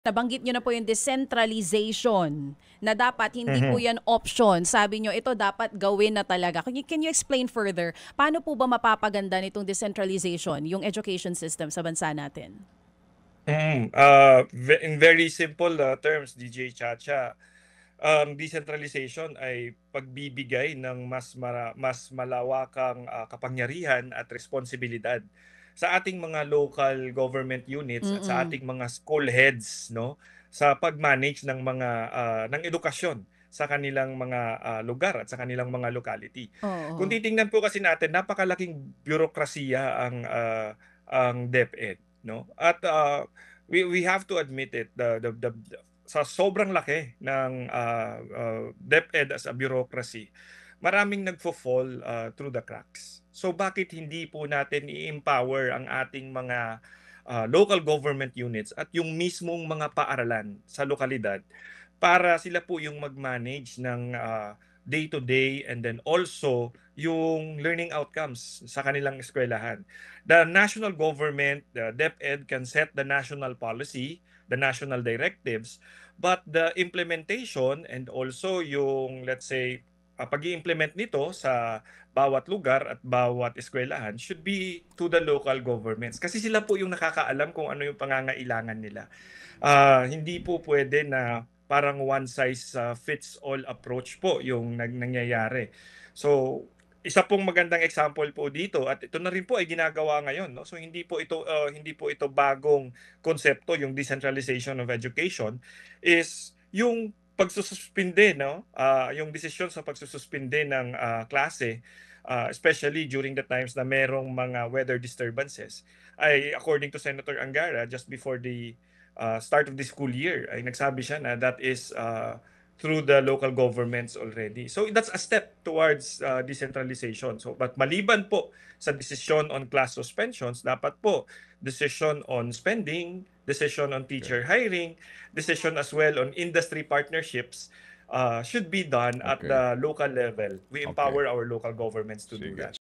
Nabanggit niyo na po yung decentralization na dapat hindi po Mhm. yan option. Sabi niyo ito dapat gawin na talaga. Can you explain further, paano po ba mapapaganda nitong decentralization, yung education system sa bansa natin? In very simple terms, DJ Chacha, ang decentralization ay pagbibigay ng mas malawakang kapangyarihan at responsibilidad sa ating mga local government units at sa Mm. ating mga school heads, no, sa pag-manage ng mga ng edukasyon sa kanilang mga lugar at sa kanilang mga locality. Kung Oo. titingnan po kasi natin, napakalaking bürokrasiya ang DepEd, no? At we have to admit it, sa sobrang laki ng DepEd as a bureaucracy, maraming nagfo-fall through the cracks. So bakit hindi po natin i-empower ang ating mga local government units at yung mismong mga paaralan sa lokalidad para sila po yung mag-manage ng day-to-day and then also yung learning outcomes sa kanilang eskwelahan. The national government, the DepEd, can set the national policy, the national directives, but the implementation and also yung, let's say, pag-i-implement nito sa bawat lugar at bawat eskwelahan should be to the local governments. Kasi sila po yung nakakaalam kung ano yung pangangailangan nila. Hindi po pwede na parang one size fits all approach po yung nangyayari. So, isa pong magandang example po dito at ito na rin po ay ginagawa ngayon, no. So hindi po ito bagong konsepto, yung decentralization of education is yung pagsususpinde, no, yung desisyon sa pagsususpinde ng klase, especially during the times na merong mga weather disturbances, ay according to Senator Angara just before the start of the school year ay nagsabi siya na that is through the local governments already. So that's a step towards decentralization. So but maliban po sa decision on class suspensions, dapat po decision on spending, decision on Okay. teacher hiring, decision as well on industry partnerships should be done at Okay. the local level. We Okay. empower our local governments to do Sige. that.